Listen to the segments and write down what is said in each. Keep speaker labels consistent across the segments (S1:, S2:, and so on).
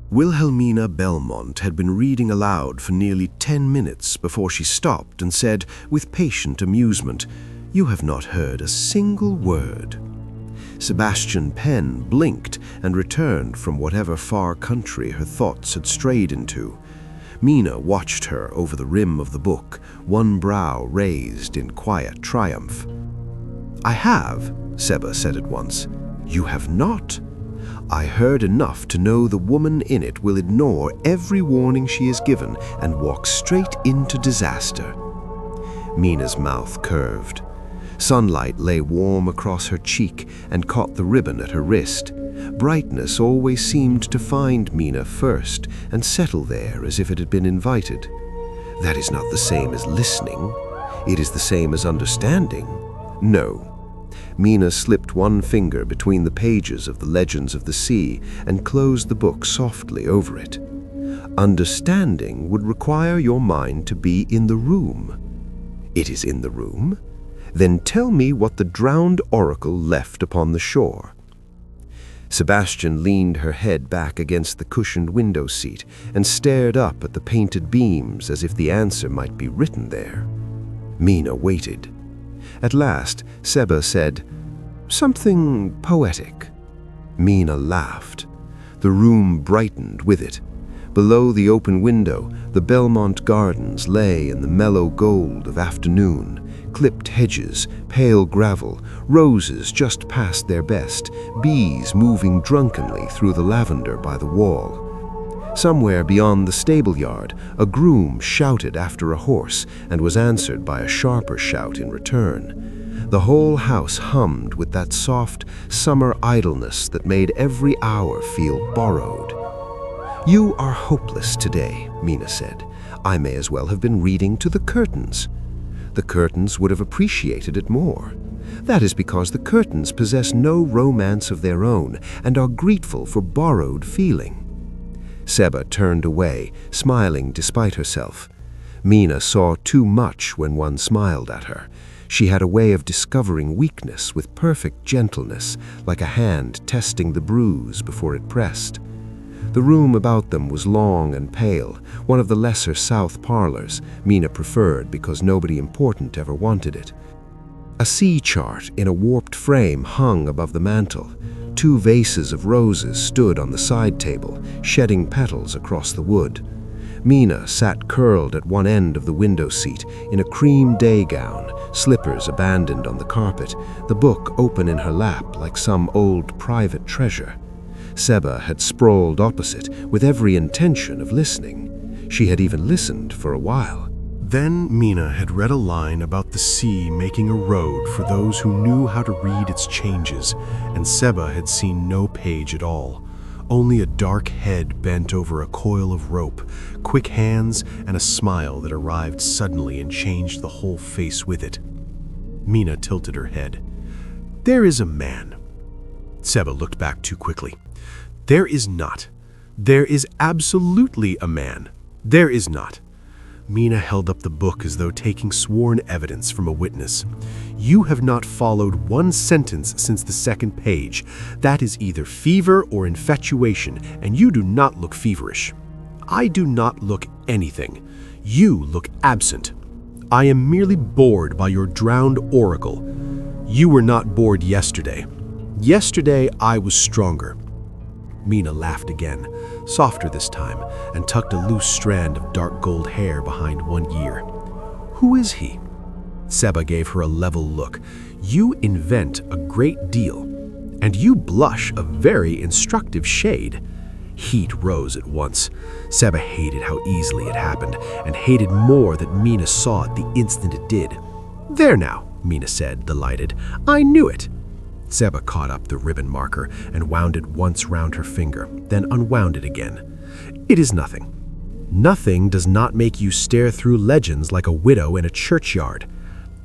S1: Wilhelmina Belmont had been reading aloud for nearly 10 minutes before she stopped and said, with patient amusement, "You have not heard a single word." Sebastian Penn blinked and returned from whatever far country her thoughts had strayed into. Mina watched her over the rim of the book, one brow raised in quiet triumph. "I have," Seba said at once. "You have not. I heard enough to know the woman in it will ignore every warning she is given and walk straight into disaster." Mina's mouth curved. Sunlight lay warm across her cheek and caught the ribbon at her wrist. Brightness always seemed to find Mina first and settle there as if it had been invited. That is not the same as listening. It is the same as understanding. No. Mina slipped one finger between the pages of the Legends of the Sea and closed the book softly over it. Understanding would require your mind to be in the room. It is in the room? Then tell me what the drowned oracle left upon the shore. Sebastian leaned her head back against the cushioned window seat and stared up at the painted beams as if the answer might be written there. Mina waited. At last, Seba said, "Something poetic." Mina laughed. The room brightened with it. Below the open window, the Belmont Gardens lay in the mellow gold of afternoon. Clipped hedges, pale gravel, roses just past their best, bees moving drunkenly through the lavender by the wall. Somewhere beyond the stable yard, a groom shouted after a horse and was answered by a sharper shout in return. The whole house hummed with that soft summer idleness that made every hour feel borrowed. "You are hopeless today," Mina said. "I may as well have been reading to the curtains." The curtains would have appreciated it more. That is because the curtains possess no romance of their own and are grateful for borrowed feeling. Seba turned away, smiling despite herself. Mina saw too much when one smiled at her. She had a way of discovering weakness with perfect gentleness, like a hand testing the bruise before it pressed. The room about them was long and pale, one of the lesser south parlors Mina preferred because nobody important ever wanted it. A sea chart in a warped frame hung above the mantel. 2 vases of roses stood on the side table, shedding petals across the wood. Mina sat curled at one end of the window seat in a cream day gown, slippers abandoned on the carpet, the book open in her lap like some old private treasure. Seba had sprawled opposite with every intention of listening. She had even listened for a while. Then Mina had read a line about the sea making a road for those who knew how to read its changes, and Seba had seen no page at all. Only a dark head bent over a coil of rope, quick hands, and a smile that arrived suddenly and changed the whole face with it. Mina tilted her head. "There is a man." Seba looked back too quickly. "There is not. There is absolutely a man. There is not." Mina held up the book as though taking sworn evidence from a witness. "You have not followed one sentence since the second page. That is either fever or infatuation, and you do not look feverish. I do not look anything. You look absent. I am merely bored by your drowned oracle. You were not bored yesterday. Yesterday I was stronger." Mina laughed again, softer this time, and tucked a loose strand of dark gold hair behind one ear. "Who is he?" Seba gave her a level look. "You invent a great deal, and you blush a very instructive shade." Heat rose at once. Seba hated how easily it happened, and hated more that Mina saw it the instant it did. "There now," Mina said, delighted. "I knew it." Seba caught up the ribbon marker and wound it once round her finger, then unwound it again. "It is nothing. Nothing does not make you stare through legends like a widow in a churchyard.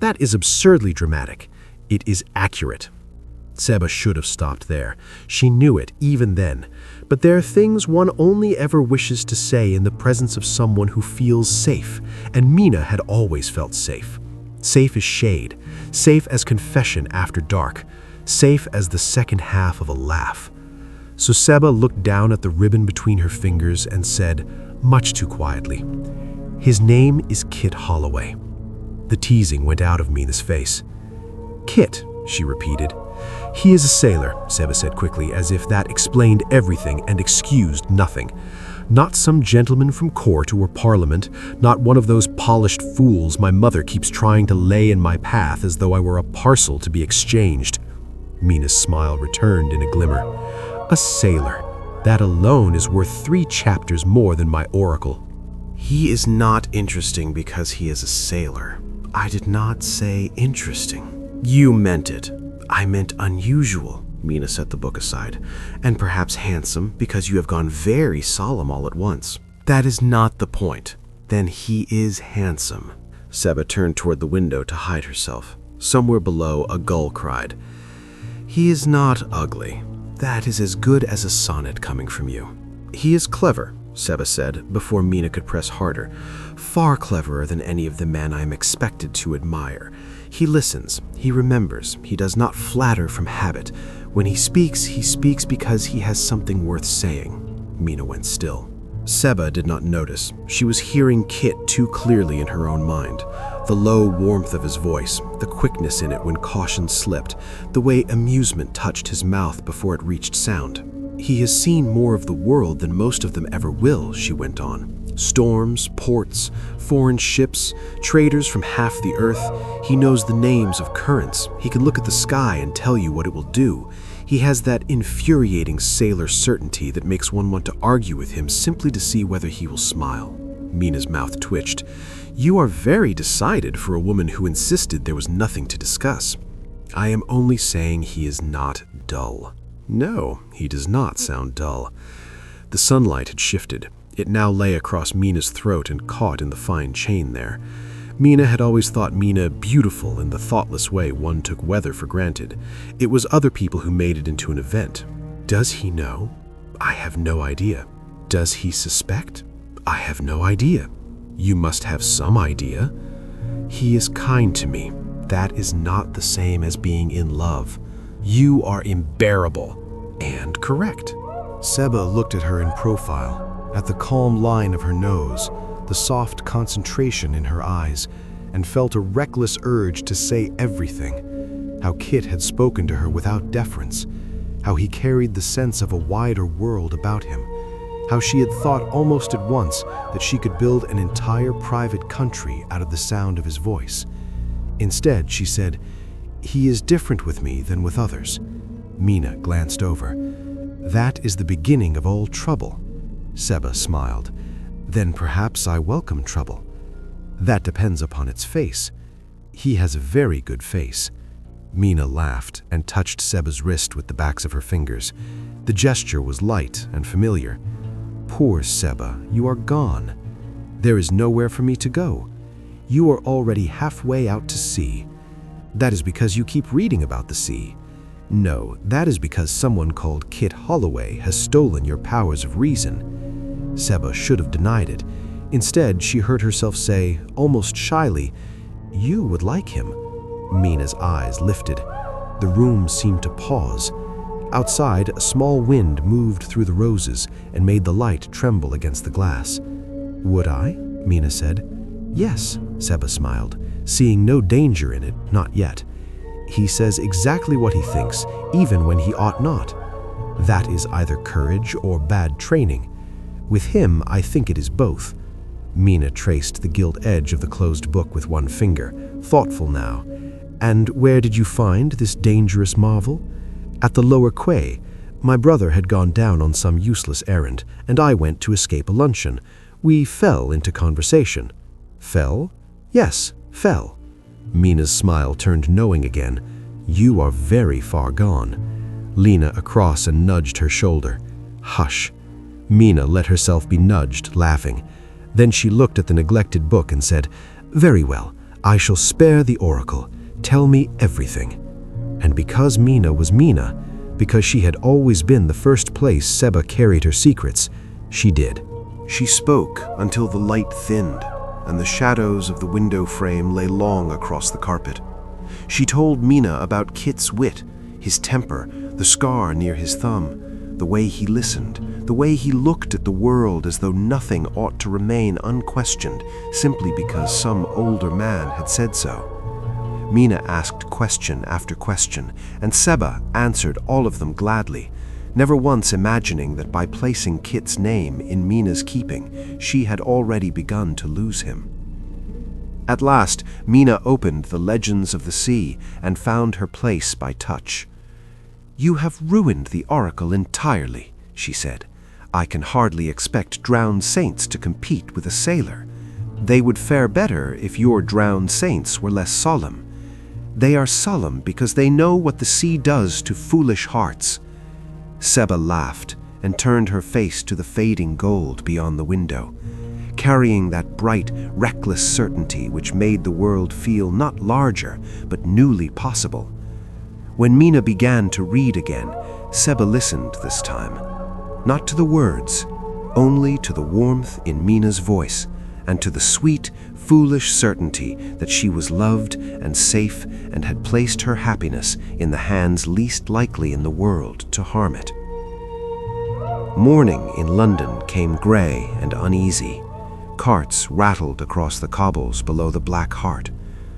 S1: That is absurdly dramatic. It is accurate." Seba should have stopped there. She knew it even then. But there are things one only ever wishes to say in the presence of someone who feels safe, and Mina had always felt safe. Safe as shade, safe as confession after dark, safe as the second half of a laugh.
S2: So Seba looked down at the ribbon between her fingers and said, much too quietly, "His name is Kit Holloway." The teasing went out of Mina's face. "Kit," she repeated. "He is a sailor," Seba said quickly, as if that explained everything and excused nothing. "Not some gentleman from court or parliament, not one of those polished fools my mother keeps trying to lay in my path as though I were a parcel to be exchanged." Mina's smile returned in a glimmer. "A sailor. That alone is worth 3 chapters more than my oracle."
S1: "He is not interesting because he is a sailor. I did not say interesting." "You meant it. I meant unusual." Mina set the book aside. "And perhaps handsome, because you have gone very solemn all at once." "That is not the point." "Then he is handsome." Seba turned toward the window to hide herself. Somewhere below, a gull cried. "He is not ugly. That is as good as a sonnet coming from you." "He is clever," Seba said, before Mina could press harder. "Far cleverer than any of the men I am expected to admire. He listens, he remembers, he does not flatter from habit. When he speaks because he has something worth saying." Mina went still. Seba did not notice. She was hearing Kit too clearly in her own mind. The low warmth of his voice, the quickness in it when caution slipped, the way amusement touched his mouth before it reached sound. "He has seen more of the world than most of them ever will," she went on. "Storms, ports, foreign ships, traders from half the earth. He knows the names of currents. He can look at the sky and tell you what it will do. He has that infuriating sailor certainty that makes one want to argue with him simply to see whether he will smile." Mina's mouth twitched. "You are very decided for a woman who insisted there was nothing to discuss." "I am only saying he is not dull." "No, he does not sound dull." The sunlight had shifted. It now lay across Mina's throat and caught in the fine chain there. Mina had always thought Mina beautiful in the thoughtless way one took weather for granted. It was other people who made it into an event. "Does he know?" "I have no idea." "Does he suspect?" "I have no idea." "You must have some idea." "He is kind to me. That is not the same as being in love." "You are unbearable." "And correct." Seba looked at her in profile, at the calm line of her nose, the soft concentration in her eyes, and felt a reckless urge to say everything. How Kit had spoken to her without deference, how he carried the sense of a wider world about him, how she had thought almost at once that she could build an entire private country out of the sound of his voice. Instead, she said, "He is different with me than with others." Mina glanced over. "That is the beginning of all trouble." Seba smiled. "Then perhaps I welcome trouble." "That depends upon its face." "He has a very good face." Mina laughed and touched Seba's wrist with the backs of her fingers. The gesture was light and familiar. "Poor Seba, you are gone. There is nowhere for me to go. You are already halfway out to sea. That is because you keep reading about the sea. No, that is because someone called Kit Holloway has stolen your powers of reason." Seba should have denied it. Instead, she heard herself say, almost shyly, "You would like him." Mina's eyes lifted. The room seemed to pause. Outside, a small wind moved through the roses and made the light tremble against the glass. "Would I?" Mina said. "Yes," Seba smiled, seeing no danger in it, not yet. "He says exactly what he thinks, even when he ought not. That is either courage or bad training. With him, I think it is both." Mina traced the gilt edge of the closed book with one finger, thoughtful now. "And where did you find this dangerous marvel?" "At the lower quay. My brother had gone down on some useless errand, and I went to escape a luncheon. We fell into conversation." "Fell?" "Yes, fell." Mina's smile turned knowing again. "You are very far gone." Lena across and nudged her shoulder. "Hush." Mina let herself be nudged, laughing. Then she looked at the neglected book and said, "Very well, I shall spare the oracle. Tell me everything." And because Mina was Mina, because she had always been the first place Seba carried her secrets, she did. She spoke until the light thinned, and the shadows of the window frame lay long across the carpet. She told Mina about Kit's wit, his temper, the scar near his thumb. the way he listened, the way he looked at the world as though nothing ought to remain unquestioned simply because some older man had said so. Mina asked question after question, and Seba answered all of them gladly, never once imagining that by placing Kit's name in Mina's keeping, she had already begun to lose him. At last, Mina opened the Legends of the Sea and found her place by touch. "You have ruined the oracle entirely," she said. "I can hardly expect drowned saints to compete with a sailor. They would fare better if your drowned saints were less solemn. They are solemn because they know what the sea does to foolish hearts." Seba laughed and turned her face to the fading gold beyond the window, carrying that bright, reckless certainty which made the world feel not larger, but newly possible. When Mina began to read again, Seba listened this time, not to the words, only to the warmth in Mina's voice, and to the sweet, foolish certainty that she was loved and safe and had placed her happiness in the hands least likely in the world to harm it. Morning in London came grey and uneasy. Carts rattled across the cobbles below the Black Hart.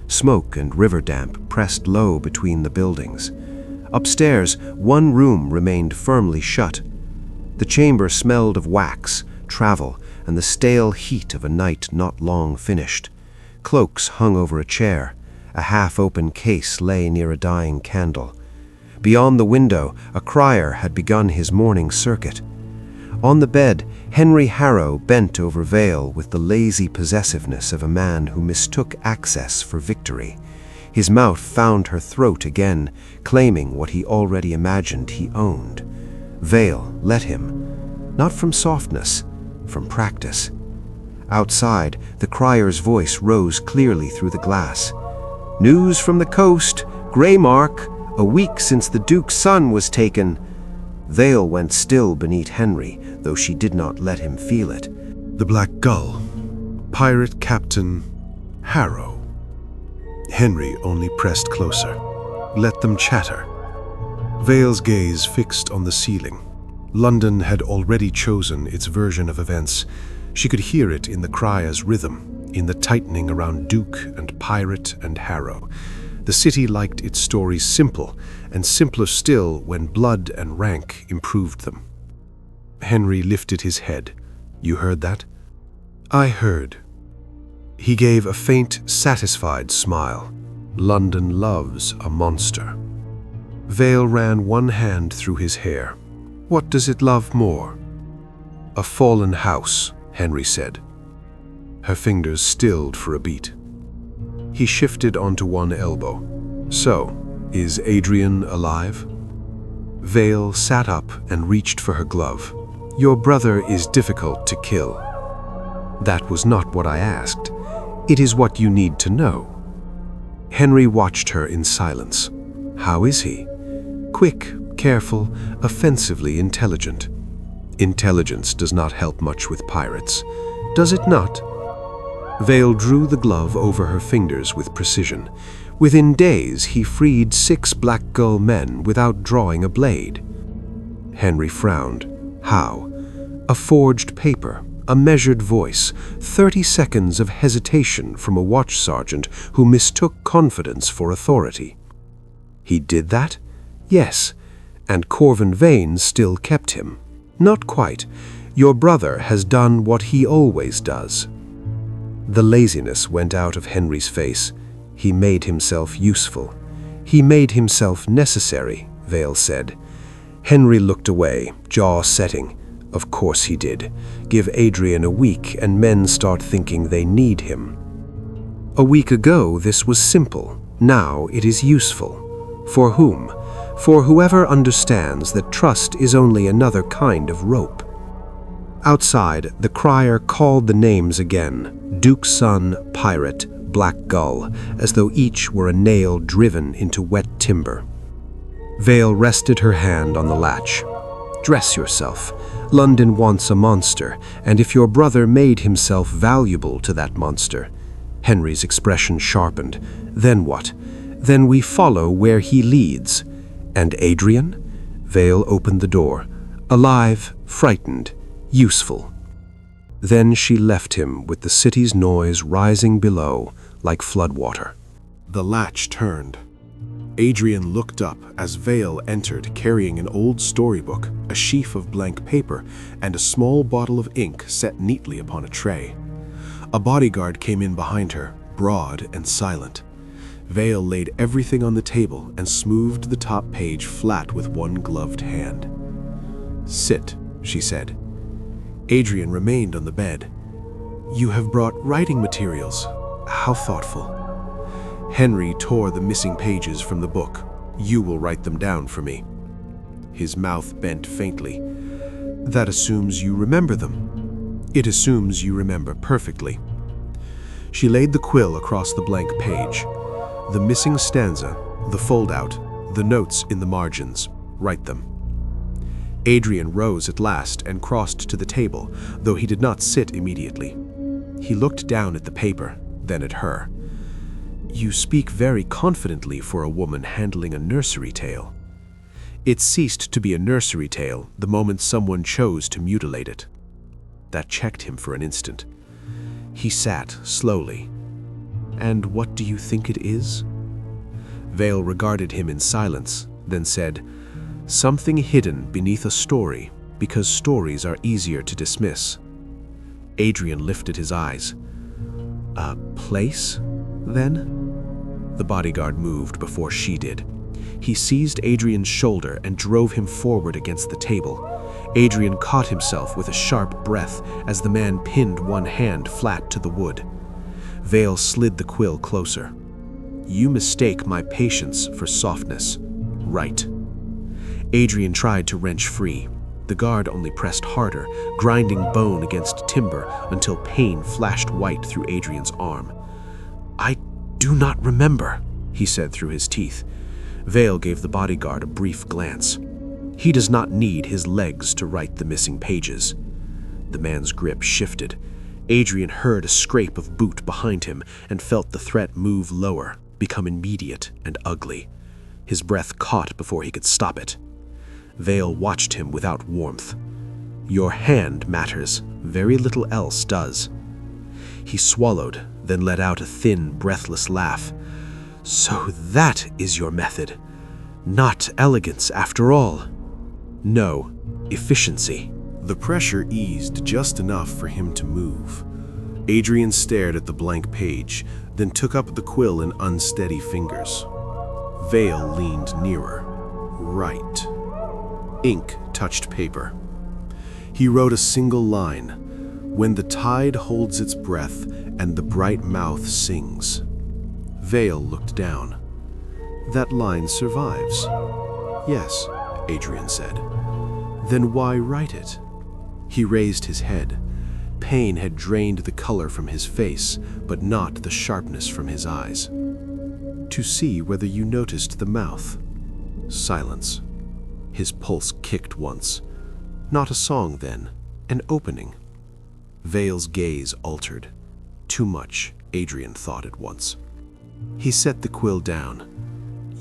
S1: Smoke and river damp pressed low between the buildings. Upstairs, one room remained firmly shut. The chamber smelled of wax, travel, and the stale heat of a night not long finished. Cloaks hung over a chair. A half-open case lay near a dying candle. Beyond the window, a crier had begun his morning circuit. On the bed, Henry Harrow bent over Vale with the lazy possessiveness of a man who mistook access for victory. His mouth found her throat again, claiming what he already imagined he owned. Vale let him, not from softness, from practice. Outside, the crier's voice rose clearly through the glass. "News from the coast, Greymark, a week since the Duke's son was taken." Vale went still beneath Henry, though she did not let him feel it.
S2: "The Black Gull, Pirate Captain Harrow." Henry only pressed closer. Let them chatter. Vale's gaze fixed on the ceiling. London had already chosen its version of events. She could hear it in the crier's rhythm, in the tightening around Duke and Pirate and Harrow. The city liked its stories simple, and simpler still when blood and rank improved them. Henry lifted his head. "You heard that?" "I heard." He gave a faint, satisfied smile. "London loves a monster." Vale ran one hand through his hair. "What does it love more?" "A fallen house," Henry said. Her fingers stilled for a beat. He shifted onto one elbow. "So, is Adrian alive?" Vale sat up and reached for her glove. "Your brother is difficult to kill." "That was not what I asked. It is what you need to know." Henry watched her in silence. "How is he?" "Quick, careful, offensively intelligent." "Intelligence does not help much with pirates, does it not?" Vale drew the glove over her fingers with precision. Within days, he freed 6 Black Gull men without drawing a blade. Henry frowned. "How?" "A forged paper, a measured voice, 30 seconds of hesitation from a watch sergeant who mistook confidence for authority." "He did that?" "Yes, and Corvin Vane still kept him." "Not quite. Your brother has done what he always does." The laziness went out of Henry's face. He made himself useful. "He made himself necessary," Vale said. Henry looked away, jaw setting. "Of course he did. Give Adrian a week and men start thinking they need him." "A week ago this was simple. Now it is useful." "For whom?" "For whoever understands that trust is only another kind of rope." Outside, the crier called the names again: Duke's son, Pirate, Black Gull, as though each were a nail driven into wet timber. Vale rested her hand on the latch. "Dress yourself. London wants a monster, and if your brother made himself valuable to that monster—" Henry's expression sharpened. "Then what? Then we follow where he leads." "And Adrian?" Vale opened the door. Alive, frightened, useful. Then she left him with the city's noise rising below like floodwater.
S1: The latch turned. Adrian looked up as Vale entered carrying an old storybook, a sheaf of blank paper, and a small bottle of ink set neatly upon a tray. A bodyguard came in behind her, broad and silent. Vale laid everything on the table and smoothed the top page flat with one gloved hand. "Sit," she said. Adrian remained on the bed. "You have brought writing materials. How thoughtful." Henry tore the missing pages from the book. "You will write them down for me." His mouth bent faintly. "That assumes you remember them." "It assumes you remember perfectly." She laid the quill across the blank page. "The missing stanza, the fold-out, the notes in the margins. Write them." Adrian rose at last and crossed to the table, though he did not sit immediately. He looked down at the paper, then at her. "You speak very confidently for a woman handling a nursery tale." It ceased to be a nursery tale the moment someone chose to mutilate it. That checked him for an instant. He sat slowly. "And what do you think it is?" Vale regarded him in silence, then said, "Something hidden beneath a story, because stories are easier to dismiss." Adrian lifted his eyes. "A place, then?" The bodyguard moved before she did. He seized Adrian's shoulder and drove him forward against the table. Adrian caught himself with a sharp breath as the man pinned one hand flat to the wood. Vale slid the quill closer. "You mistake my patience for softness. Right." Adrian tried to wrench free. The guard only pressed harder, grinding bone against timber until pain flashed white through Adrian's arm. "I do not remember," he said through his teeth. Vale gave the bodyguard a brief glance. He does not need his legs to write the missing pages. The man's grip shifted. Adrian heard a scrape of boot behind him and felt the threat move lower, become immediate and ugly. His breath caught before he could stop it. Vale watched him without warmth. "Your hand matters. Very little else does." He swallowed, then let out a thin, breathless laugh. "So that is your method. Not elegance, after all." "No, efficiency." The pressure eased just enough for him to move. Adrian stared at the blank page, then took up the quill in unsteady fingers. Vale leaned nearer. Right. Ink touched paper. He wrote a single line. "When the tide holds its breath and the bright mouth sings." Vale looked down. "That line survives." "Yes," Adrian said. "Then why write it?" He raised his head. Pain had drained the color from his face, but not the sharpness from his eyes. "To see whether you noticed the mouth." Silence. His pulse kicked once. Not a song then, an opening. Vale's gaze altered. Too much, Adrian thought at once. He set the quill down.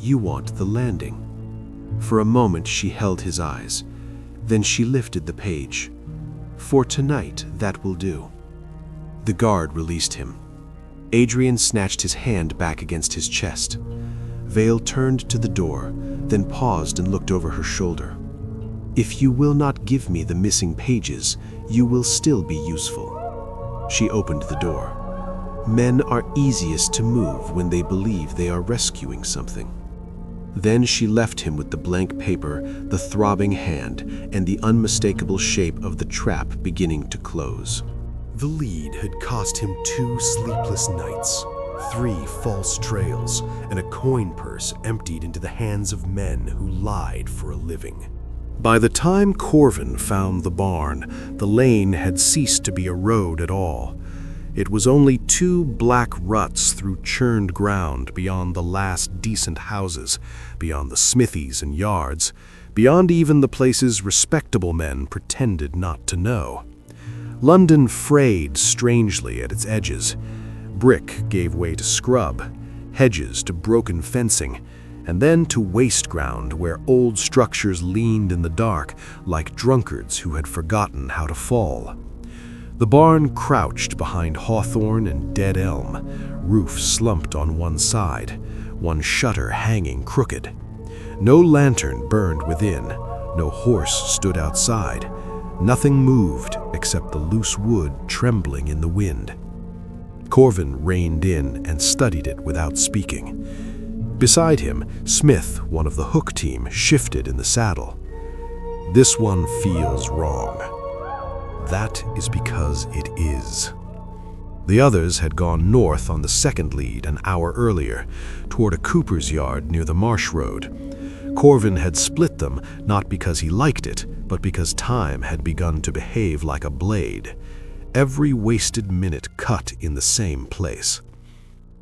S1: "You want the landing." For a moment she held his eyes. Then she lifted the page. "For tonight, that will do." The guard released him. Adrian snatched his hand back against his chest. Vale turned to the door, then paused and looked over her shoulder. "If you will not give me the missing pages, you will still be useful." She opened the door. Men are easiest to move when they believe they are rescuing something. Then she left him with the blank paper, the throbbing hand, and the unmistakable shape of the trap beginning to close. The lead had cost him 2 sleepless nights, 3 false trails, and a coin purse emptied into the hands of men who lied for a living. By the time Corvin found the barn, the lane had ceased to be a road at all. It was only 2 black ruts through churned ground beyond the last decent houses, beyond the smithies and yards, beyond even the places respectable men pretended not to know. London frayed strangely at its edges. Brick gave way to scrub, hedges to broken fencing, and then to waste ground where old structures leaned in the dark like drunkards who had forgotten how to fall. The barn crouched behind hawthorn and dead elm, roof slumped on one side, one shutter hanging crooked. No lantern burned within, no horse stood outside. Nothing moved except the loose wood trembling in the wind. Corvin reined in and studied it without speaking. Beside him, Smith, one of the hook team, shifted in the saddle. "This one feels wrong." "That is because it is." The others had gone north on the second lead an hour earlier, toward a cooper's yard near the marsh road. Corvin had split them not because he liked it, but because time had begun to behave like a blade. Every wasted minute cut in the same place.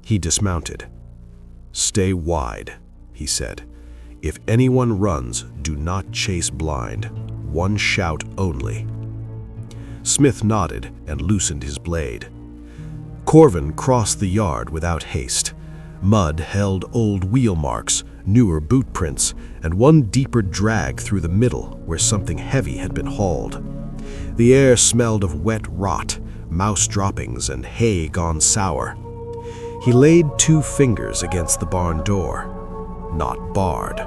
S1: He dismounted. "Stay wide," he said. "If anyone runs, do not chase blind. One shout only." Smith nodded and loosened his blade. Corvin crossed the yard without haste. Mud held old wheel marks, newer boot prints, and one deeper drag through the middle where something heavy had been hauled. The air smelled of wet rot, mouse droppings, and hay gone sour. He laid 2 fingers against the barn door. Not barred.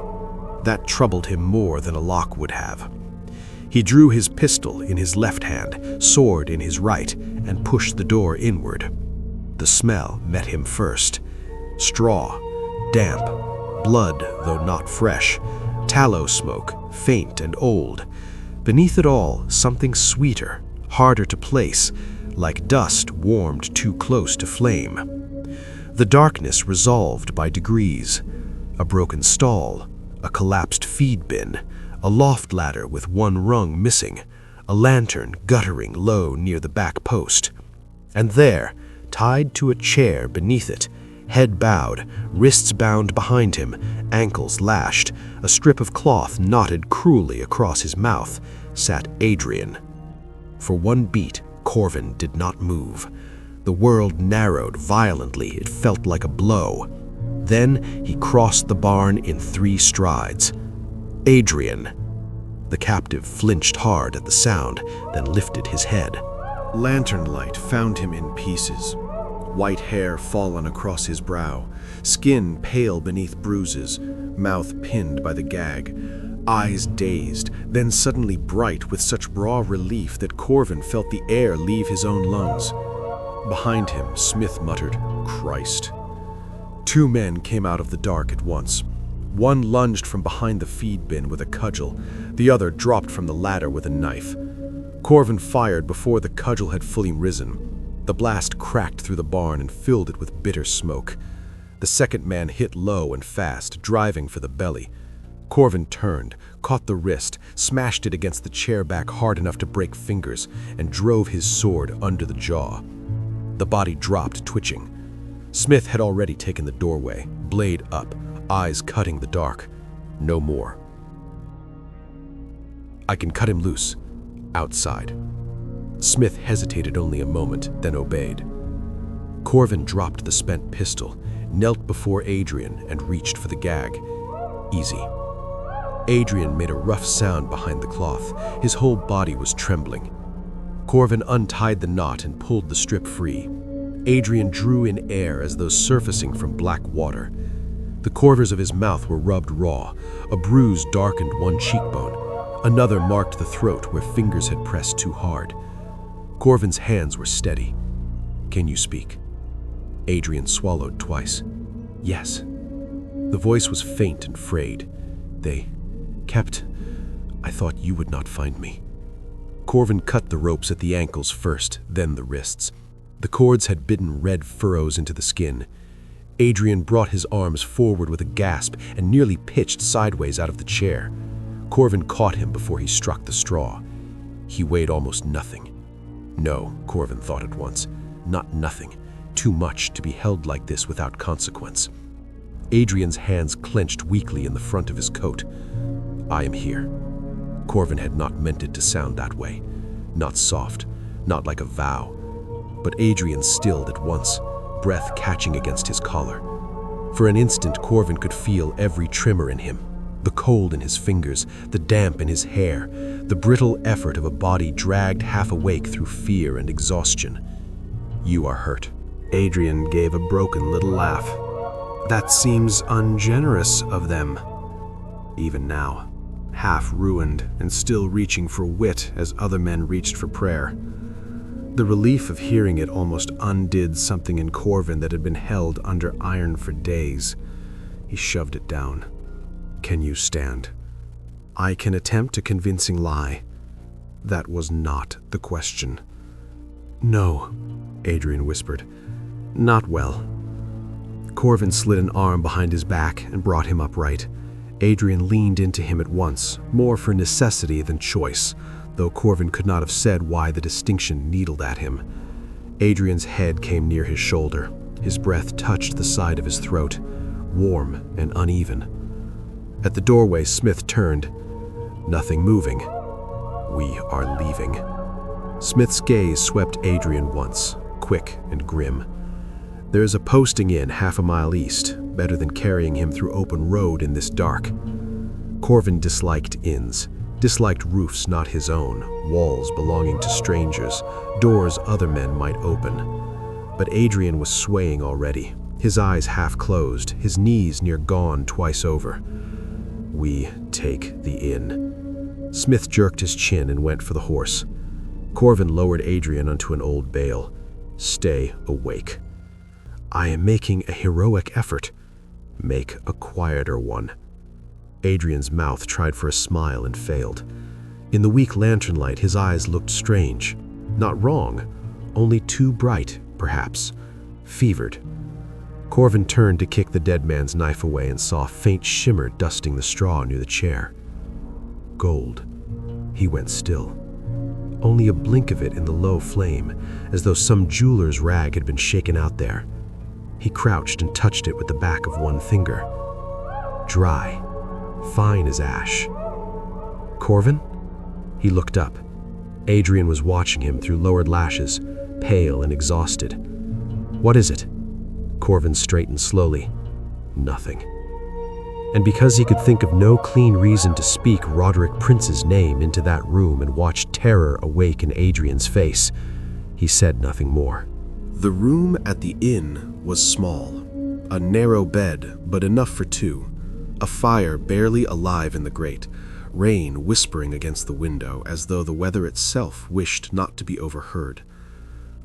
S1: That troubled him more than a lock would have. He drew his pistol in his left hand, sword in his right, and pushed the door inward. The smell met him first. Straw, damp, blood though not fresh, tallow smoke, faint and old. Beneath it all, something sweeter, harder to place, like dust warmed too close to flame. The darkness resolved by degrees. A broken stall, a collapsed feed bin, a loft ladder with one rung missing, a lantern guttering low near the back post. And there, tied to a chair beneath it, head bowed, wrists bound behind him, ankles lashed, a strip of cloth knotted cruelly across his mouth, sat Adrian. For one beat, Corvin did not move. The world narrowed violently, it felt like a blow. Then he crossed the barn in 3 strides. "Adrian!" The captive flinched hard at the sound, then lifted his head. Lantern light found him in pieces. White hair fallen across his brow, skin pale beneath bruises, mouth pinned by the gag, eyes dazed, then suddenly bright with such raw relief that Corvin felt the air leave his own lungs. Behind him, Smith muttered, "Christ." 2 men came out of the dark at once. One lunged from behind the feed bin with a cudgel, the other dropped from the ladder with a knife. Corvin fired before the cudgel had fully risen. The blast cracked through the barn and filled it with bitter smoke. The second man hit low and fast, driving for the belly. Corvin turned, caught the wrist, smashed it against the chair back hard enough to break fingers, and drove his sword under the jaw. The body dropped, twitching. Smith had already taken the doorway, blade up, eyes cutting the dark. No more. "I can cut him loose. Outside." Smith hesitated only a moment, then obeyed. Corvin dropped the spent pistol, knelt before Adrian, and reached for the gag. Easy. Adrian made a rough sound behind the cloth. His whole body was trembling. Corvin untied the knot and pulled the strip free. Adrian drew in air as though surfacing from black water. The corners of his mouth were rubbed raw. A bruise darkened one cheekbone. Another marked the throat where fingers had pressed too hard. Corvin's hands were steady. "Can you speak?" Adrian swallowed twice. "Yes." The voice was faint and frayed. "They kept... I thought you would not find me." Corvin cut the ropes at the ankles first, then the wrists. The cords had bitten red furrows into the skin. Adrian brought his arms forward with a gasp and nearly pitched sideways out of the chair. Corvin caught him before he struck the straw. He weighed almost nothing. No, Corvin thought at once, not nothing. Too much to be held like this without consequence. Adrian's hands clenched weakly in the front of his coat. "I am here." Corvin had not meant it to sound that way. Not soft, not like a vow. But Adrian stilled at once, breath catching against his collar.
S2: For an instant, Corvin could feel every tremor in him. The cold in his fingers, the damp in his hair, the brittle effort of a body dragged half awake through fear and exhaustion. "You are hurt." Adrian gave a broken little laugh. "That seems ungenerous of them." Even now, half ruined and still reaching for wit as other men reached for prayer. The relief of hearing it almost undid something in Corvin that had been held under iron for days. He shoved it down. "Can you stand?" "I can attempt a convincing lie." That was not the question. "No," Adrian whispered. "Not well." Corvin slid an arm behind his back and brought him upright. Adrian leaned into him at once, more for necessity than choice, though Corvin could not have said why the distinction needled at him. Adrian's head came near his shoulder. His breath touched the side of his throat, warm and uneven. At the doorway, Smith turned. "Nothing moving. We are leaving." Smith's gaze swept Adrian once, quick and grim. "There's a posting in half a mile east, better than carrying him through open road in this dark." Corvin disliked inns, disliked roofs not his own, walls belonging to strangers, doors other men might open. But Adrian was swaying already, his eyes half closed, his knees near gone twice over. "We take the inn." Smith jerked his chin and went for the horse. Corvin lowered Adrian onto an old bale. "Stay awake." "I am making a heroic effort." "Make a quieter one." Adrian's mouth tried for a smile and failed. In the weak lantern light, his eyes looked strange. Not wrong, only too bright, perhaps. Fevered. Corvin turned to kick the dead man's knife away and saw a faint shimmer dusting the straw near the chair. Gold. He went still. Only a blink of it in the low flame, as though some jeweler's rag had been shaken out there. He crouched and touched it with the back of one finger. Dry. Fine as ash. "Corvin?" He looked up. Adrian was watching him through lowered lashes, pale and exhausted. "What is it?" Corvin straightened slowly. "Nothing." And because he could think of no clean reason to speak Roderick Prince's name into that room and watch terror awake in Adrian's face, he said nothing more.
S1: The room at the inn was small. A narrow bed, but enough for two. A fire barely alive in the grate, rain whispering against the window as though the weather itself wished not to be overheard.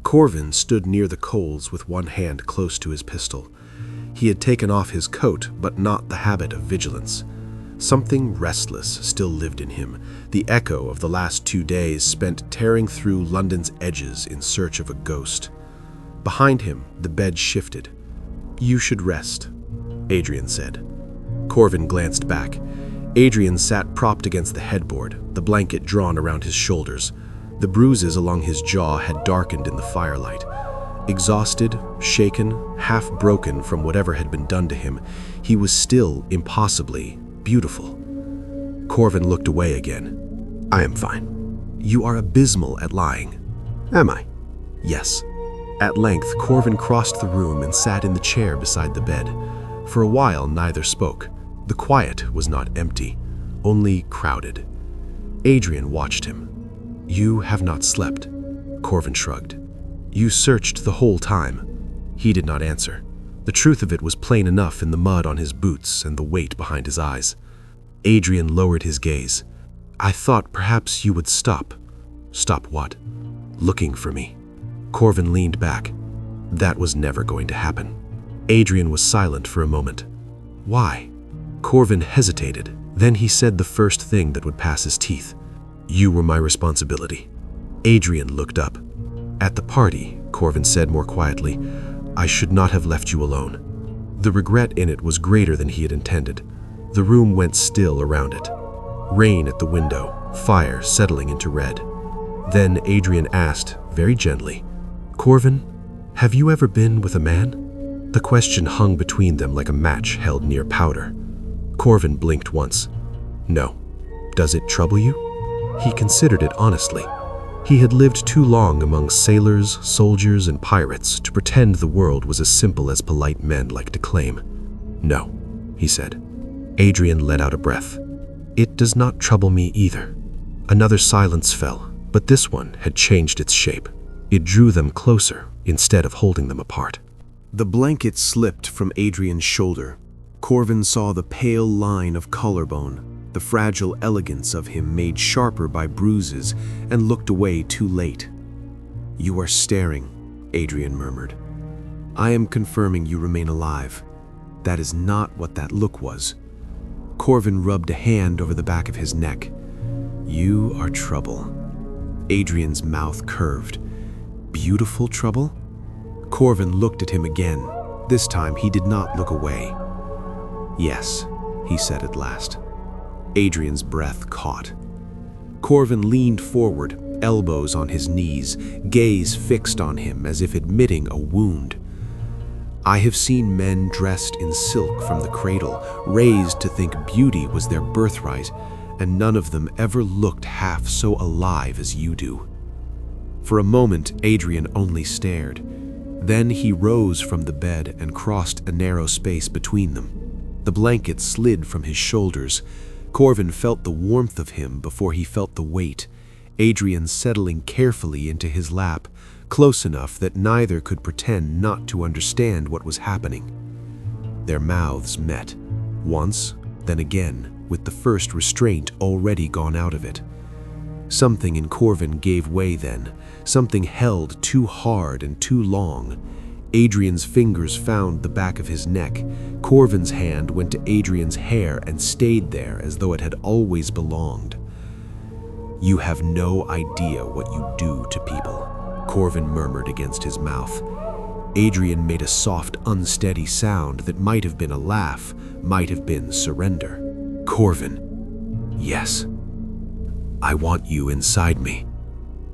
S1: Corvin stood near the coals with one hand close to his pistol. He had taken off his coat, but not the habit of vigilance. Something restless still lived in him, the echo of the last 2 days spent tearing through London's edges in search of a ghost. Behind him, the bed shifted. "You should rest," Adrian said. Corvin glanced back. Adrian sat propped against the headboard, the blanket drawn around his shoulders. The bruises along his jaw had darkened in the firelight. Exhausted, shaken, half broken from whatever had been done to him, he was still impossibly beautiful. Corvin looked away again. "I am fine." "You are abysmal at lying." "Am I?" "Yes." At length, Corvin crossed the room and sat in the chair beside the bed. For a while, neither spoke. The quiet was not empty, only crowded. Adrian watched him. "You have not slept." Corvin shrugged. "You searched the whole time." He did not answer. The truth of it was plain enough in the mud on his boots and the weight behind his eyes. Adrian lowered his gaze. "I thought perhaps you would stop." "Stop what?" "Looking for me." Corvin leaned back. That was never going to happen. Adrian was silent for a moment. "Why?" Corvin hesitated. Then he said the first thing that would pass his teeth. "You were my responsibility." Adrian looked up. "At the party," Corvin said more quietly, "I should not have left you alone." The regret in it was greater than he had intended. The room went still around it. Rain at the window, fire settling into red. Then Adrian asked, very gently, "Corvin, have you ever been with a man?" The question hung between them like a match held near powder. Corvin blinked once. "No." "Does it trouble you?" He considered it honestly. He had lived too long among sailors, soldiers, and pirates to pretend the world was as simple as polite men like to claim.
S2: "No," he said. Adrian let out a breath. "It does not trouble me either." Another silence fell, but this one had changed its shape. It drew them closer instead of holding them apart.
S1: The blanket slipped from Adrian's shoulder. Corvin saw the pale line of collarbone, the fragile elegance of him made sharper by bruises, and looked away too late. "You are staring," Adrian murmured. "I am confirming you remain alive. That is not what that look was." Corvin rubbed a hand over the back of his neck. "You are trouble." Adrian's mouth curved. "Beautiful trouble?" Corvin looked at him again. This time he did not look away. "Yes," he said at last. Adrian's breath caught. Corvin leaned forward, elbows on his knees, gaze fixed on him as if admitting a wound. "I have seen men dressed in silk from the cradle, raised to think beauty was their birthright, and none of them ever looked half so alive as you do." For a moment, Adrian only stared. Then he rose from the bed and crossed a narrow space between them. The blanket slid from his shoulders. Corvin felt the warmth of him before he felt the weight, Adrian settling carefully into his lap, close enough that neither could pretend not to understand what was happening. Their mouths met, once, then again, with the first restraint already gone out of it. Something in Corvin gave way then, something held too hard and too long. Adrian's fingers found the back of his neck. Corvin's hand went to Adrian's hair and stayed there as though it had always belonged. "You have no idea what you do to people," Corvin murmured against his mouth. Adrian made a soft, unsteady sound that might have been a laugh, might have been surrender. "Corvin." "Yes. I want you inside me."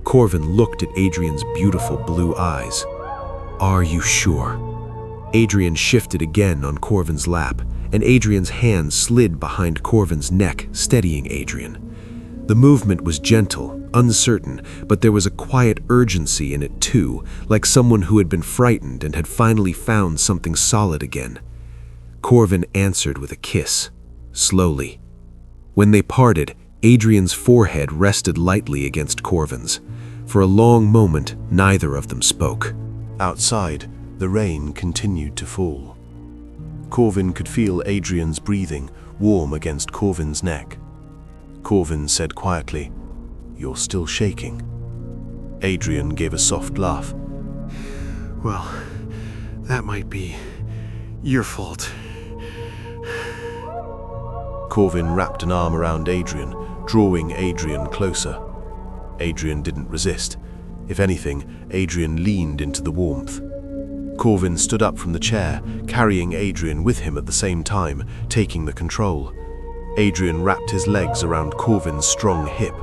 S1: Corvin looked at Adrian's beautiful blue eyes. "Are you sure?" Adrian shifted again on Corvin's lap, and Adrian's hand slid behind Corvin's neck, steadying Adrian. The movement was gentle, uncertain, but there was a quiet urgency in it too, like someone who had been frightened and had finally found something solid again. Corvin answered with a kiss, slowly. When they parted, Adrian's forehead rested lightly against Corvin's. For a long moment, neither of them spoke.
S3: Outside, the rain continued to fall. Corvin could feel Adrian's breathing warm against Corvin's neck. Corvin said quietly, "You're still shaking." Adrian gave a soft laugh.
S4: "Well, that might be your fault."
S3: Corvin wrapped an arm around Adrian, drawing Adrian closer. Adrian didn't resist. If anything, Adrian leaned into the warmth. Corvin stood up from the chair, carrying Adrian with him at the same time, taking the control. Adrian wrapped his legs around Corvin's strong hip.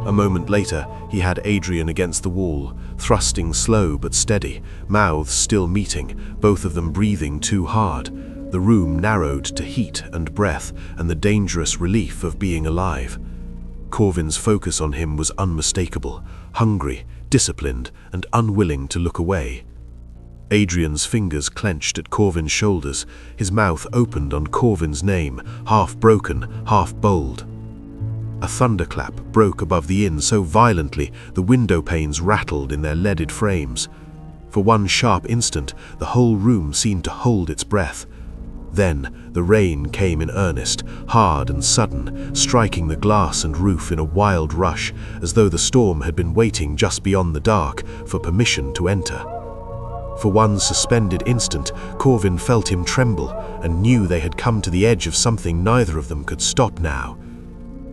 S3: A moment later, he had Adrian against the wall, thrusting slow but steady, mouths still meeting, both of them breathing too hard. The room narrowed to heat and breath and the dangerous relief of being alive. Corvin's focus on him was unmistakable, hungry, disciplined, and unwilling to look away. Adrian's fingers clenched at Corvin's shoulders, his mouth opened on Corvin's name, half broken, half bold. A thunderclap broke above the inn so violently the window panes rattled in their leaded frames. For one sharp instant, the whole room seemed to hold its breath. Then the rain came in earnest, hard and sudden, striking the glass and roof in a wild rush, as though the storm had been waiting just beyond the dark for permission to enter. For one suspended instant, Corvin felt him tremble and knew they had come to the edge of something neither of them could stop now.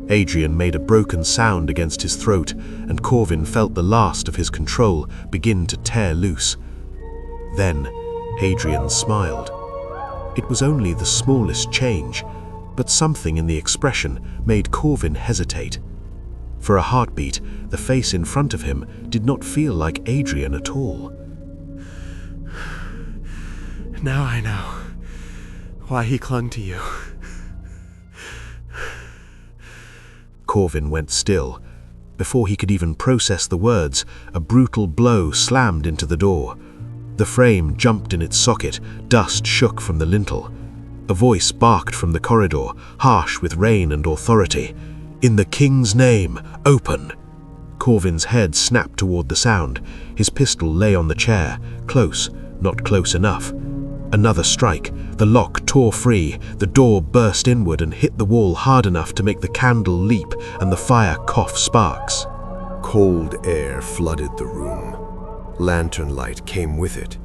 S3: Adrian made a broken sound against his throat, and Corvin felt the last of his control begin to tear loose. Then Adrian smiled. It was only the smallest change, but something in the expression made Corvin hesitate. For a heartbeat, the face in front of him did not feel like Adrian at all.
S4: Now I know why he clung to you.
S3: Corvin went still. Before he could even process the words, a brutal blow slammed into the door. The frame jumped in its socket, dust shook from the lintel. A voice barked from the corridor, harsh with rain and authority. "In the king's name, open!" Corvin's head snapped toward the sound. His pistol lay on the chair, close, not close enough. Another strike. The lock tore free. The door burst inward and hit the wall hard enough to make the candle leap and the fire cough sparks.
S1: Cold air flooded the room. Lantern light came with it.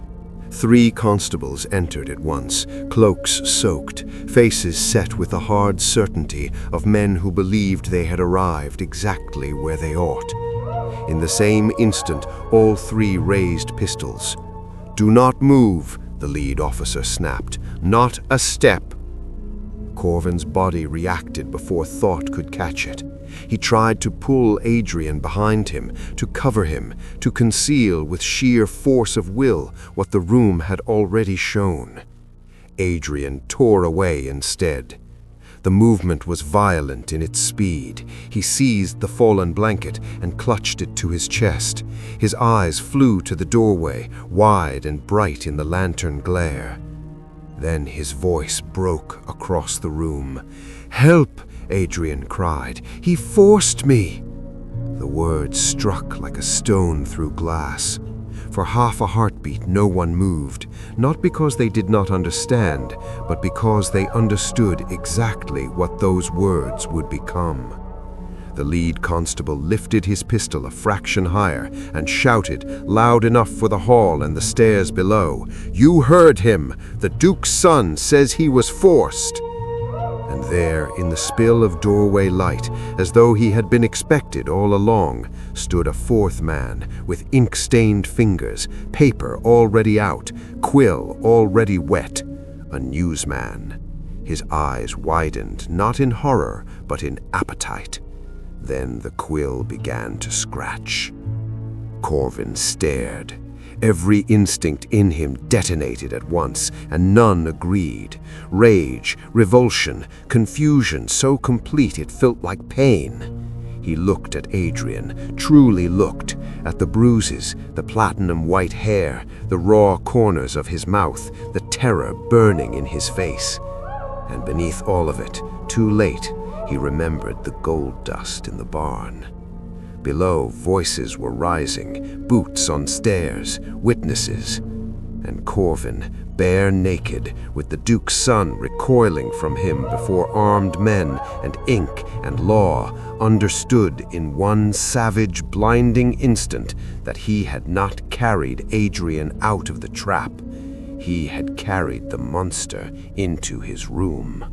S1: 3 constables entered at once, cloaks soaked, faces set with the hard certainty of men who believed they had arrived exactly where they ought. In the same instant, all 3 raised pistols. "Do not move," the lead officer snapped. "Not a step." Corvin's body reacted before thought could catch it. He tried to pull Adrian behind him, to cover him, to conceal with sheer force of will what the room had already shown. Adrian tore away instead. The movement was violent in its speed. He seized the fallen blanket and clutched it to his chest. His eyes flew to the doorway, wide and bright in the lantern glare. Then his voice broke across the room. "Help!" Adrian cried. "He forced me!" The words struck like a stone through glass. For half a heartbeat, no one moved, not because they did not understand, but because they understood exactly what those words would become. The lead constable lifted his pistol a fraction higher and shouted, loud enough for the hall and the stairs below, "You heard him! The Duke's son says he was forced!" And there, in the spill of doorway light, as though he had been expected all along, stood a 4th man with ink-stained fingers, paper already out, quill already wet, a newsman. His eyes widened, not in horror, but in appetite. Then the quill began to scratch. Corvin stared. Every instinct in him detonated at once, and none agreed. Rage, revulsion, confusion so complete it felt like pain. He looked at Adrian, truly looked, at the bruises, the platinum white hair, the raw corners of his mouth, the terror burning in his face. And beneath all of it, too late, he remembered the gold dust in the barn. Below, voices were rising, boots on stairs, witnesses. And Corvin, bare naked, with the Duke's son recoiling from him before armed men and ink and law, understood in one savage, blinding instant that he had not carried Adrian out of the trap. He had carried the monster into his room.